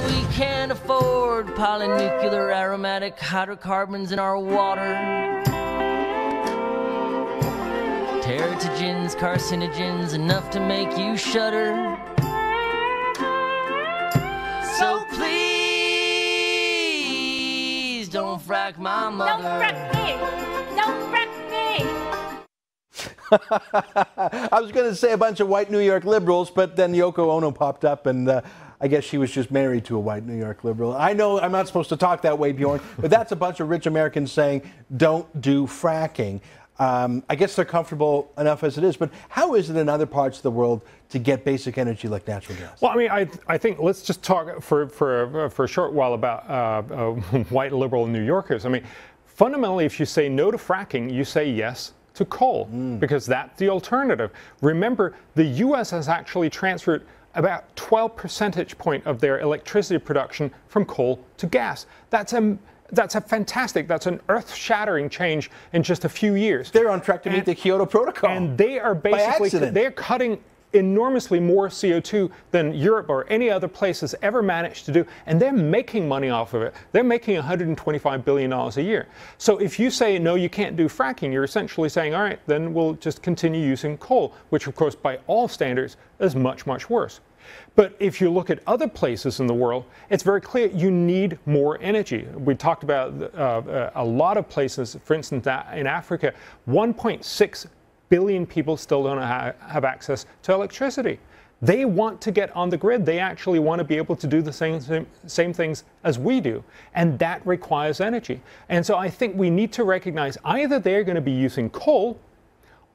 we can't afford polynuclear aromatic hydrocarbons in our water. Teratogens, carcinogens, enough to make you shudder. So please don't frack my mother. Don't frack me! Don't frack me! I was going to say a bunch of white New York liberals, but then Yoko Ono popped up, and I guess she was just married to a white New York liberal. I know I'm not supposed to talk that way, Bjorn, but that's a bunch of rich Americans saying, don't do fracking. I guess they're comfortable enough as it is, but how is it in other parts of the world to get basic energy like natural gas? Well, I mean, I think let's just talk for a short while about white liberal New Yorkers. I mean, fundamentally, if you say no to fracking, you say yes to coal, because that's the alternative. Remember, the U.S. has actually transferred about 12 percentage point of their electricity production from coal to gas. That's a fantastic, that's an earth-shattering change in just a few years. They're on track to meet the Kyoto Protocol. And they are basically, they're cutting enormously more CO2 than Europe or any other place has ever managed to do, and they're making money off of it. They're making $125 billion a year. So if you say, no, you can't do fracking, you're essentially saying, all right, then we'll just continue using coal, which of course by all standards is much, much worse. But if you look at other places in the world, it's very clear you need more energy. We talked about a lot of places, for instance, in Africa, 1.6 billion people still don't have access to electricity. They want to get on the grid. They actually want to be able to do the same things as we do. And that requires energy. And so I think we need to recognize either they're going to be using coal,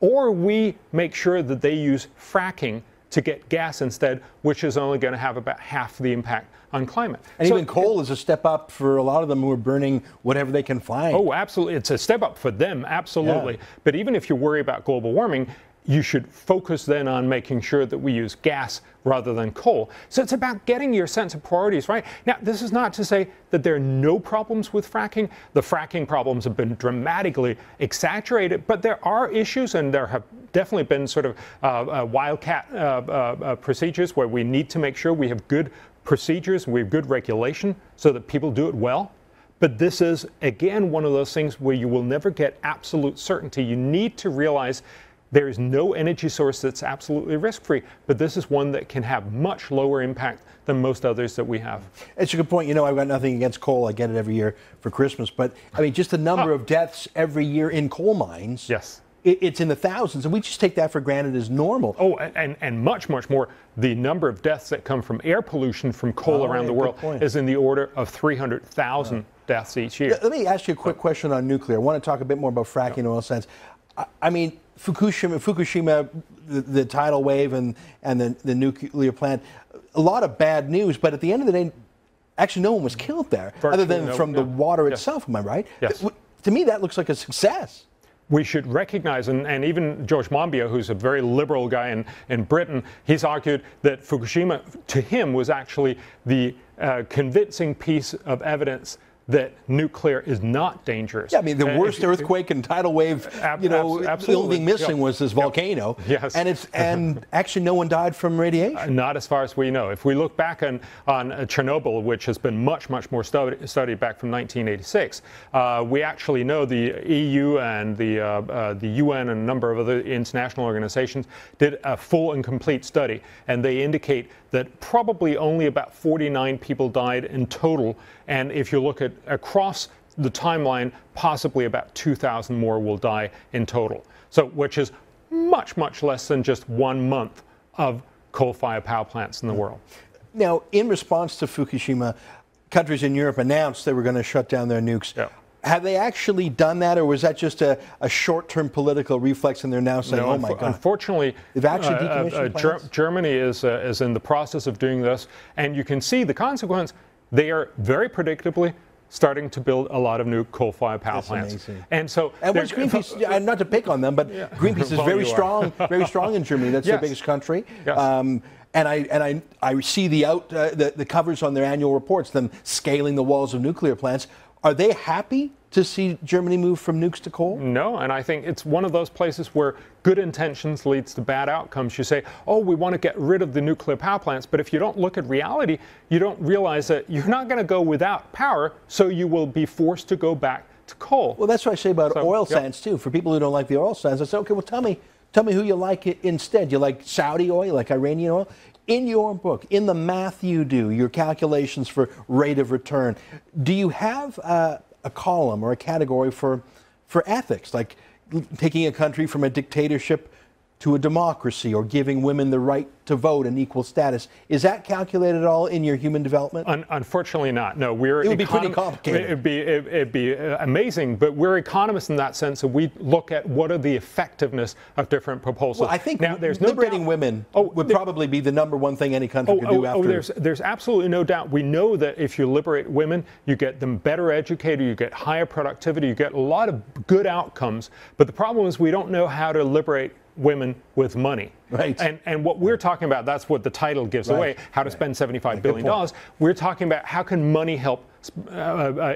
or we make sure that they use fracking to get gas instead, which is only going to have about half the impact on climate. And so, even coal is a step up for a lot of them who are burning whatever they can find. Oh, absolutely. It's a step up for them, absolutely. Yeah. But even if you worry about global warming, you should focus then on making sure that we use gas rather than coal. So it's about getting your sense of priorities right. Now, this is not to say that there are no problems with fracking. The fracking problems have been dramatically exaggerated, but there are issues, and there have definitely been sort of wildcat procedures where we need to make sure we have good procedures, we have good regulation so that people do it well. But this is, again, one of those things where you will never get absolute certainty. You need to realize there is no energy source that's absolutely risk-free, but this is one that can have much lower impact than most others that we have. It's a good point. You know, I've got nothing against coal. I get it every year for Christmas. But, I mean, just the number of deaths every year in coal mines. Yes. It's in the thousands, and we just take that for granted as normal. Oh, and much, much more. The number of deaths that come from air pollution from coal around the world is in the order of 300,000 deaths each year. Let me ask you a quick question on nuclear. I want to talk a bit more about fracking in oil sands. I mean, Fukushima, the tidal wave and the nuclear plant, a lot of bad news, but at the end of the day, actually no one was killed there, other than from the water itself, am I right? Yes. To me, that looks like a success. We should recognize, and even George Monbiot, who's a very liberal guy in Britain, he's argued that Fukushima, to him, was actually the convincing piece of evidence that nuclear is not dangerous. Yeah, I mean, the worst earthquake and tidal wave, the only thing missing was this volcano. Yes. And actually no one died from radiation. Not as far as we know. If we look back on Chernobyl, which has been much, much more studied back from 1986, we actually know the EU and the UN and a number of other international organizations did a full and complete study, and they indicate that probably only about 49 people died in total, and if you look at across the timeline, possibly about 2,000 more will die in total. So, which is much, much less than just 1 month of coal-fired power plants in the world. Now, in response to Fukushima, countries in Europe announced they were going to shut down their nukes. Yeah. Have they actually done that, or was that just a short-term political reflex, and they're now saying, "Oh my God"? Unfortunately, they've actually decommissioned plants? Germany is in the process of doing this, and you can see the consequence. They are very predictably starting to build a lot of new coal-fired power plants. Amazing. And so, where's Greenpeace? Not to pick on them, but Greenpeace is very strong in Germany. That's the biggest country. Yes. And I see the covers on their annual reports, them scaling the walls of nuclear plants. Are they happy to see Germany move from nukes to coal? No, and I think it's one of those places where good intentions leads to bad outcomes. You say, oh, we want to get rid of the nuclear power plants, but if you don't look at reality, you don't realize that you're not going to go without power, so you will be forced to go back to coal. Well, that's what I say about oil sands, too. For people who don't like the oil sands, I say, okay, well, tell me who you like instead. You like Saudi oil, you like Iranian oil? In your book, in the math you do, your calculations for rate of return, do you have a column or a category for ethics, like taking a country from a dictatorship to a democracy, or giving women the right to vote and equal status? Is that calculated at all in your human development? Unfortunately not. No, it would be pretty complicated. It'd be amazing, but we're economists in that sense, so we look at what are the effectiveness of different proposals. Well, I think now, there's liberating women would probably be the #1 thing any country could do after. There's absolutely no doubt. We know that if you liberate women, you get them better educated, you get higher productivity, you get a lot of good outcomes. But the problem is we don't know how to liberate women with money. Right. And what we're talking about, that's what the title gives away, how to spend $75 billion. We're talking about how can money help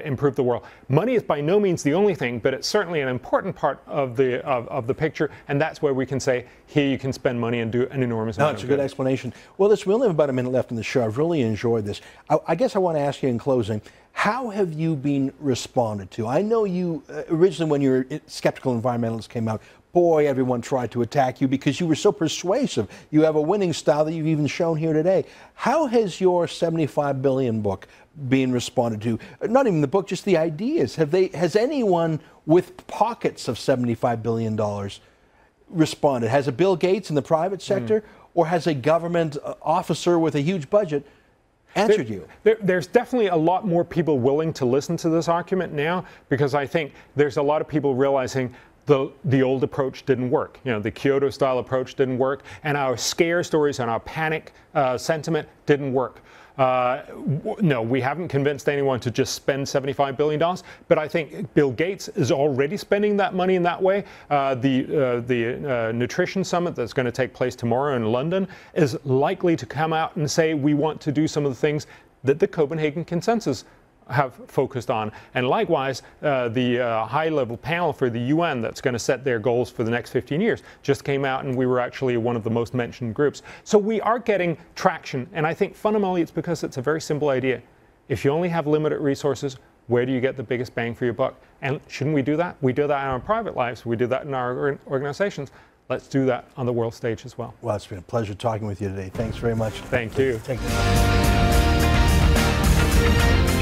improve the world. Money is by no means the only thing, but it's certainly an important part of the picture, and that's where we can say, here you can spend money and do an enormous amount of good. That's a good explanation. Well, we only have about a minute left in the show. I've really enjoyed this. I guess I want to ask you in closing, how have you been responded to? I know you, originally when your Skeptical Environmentalists came out, boy, everyone tried to attack you because you were so persuasive. You have a winning style that you've even shown here today. How has your 75 billion book been responded to? Not even the book, just the ideas. Has anyone with pockets of $75 billion responded? Has a Bill Gates in the private sector, or has a government officer with a huge budget answered you? There's definitely a lot more people willing to listen to this argument now, because I think there's a lot of people realizing the old approach didn't work. You know, the Kyoto-style approach didn't work, and our scare stories and our panic sentiment didn't work. No, we haven't convinced anyone to just spend $75 billion, but I think Bill Gates is already spending that money in that way. The Nutrition Summit that's going to take place tomorrow in London is likely to come out and say we want to do some of the things that the Copenhagen Consensus have focused on. And likewise, the high-level panel for the UN that's going to set their goals for the next 15 years just came out, and we were actually one of the most mentioned groups. So we are getting traction, and I think fundamentally it's because it's a very simple idea. If you only have limited resources, where do you get the biggest bang for your buck? And shouldn't we do that? We do that in our private lives. We do that in our organizations. Let's do that on the world stage as well. Well, it's been a pleasure talking with you today. Thanks very much. Thank you. Thank you.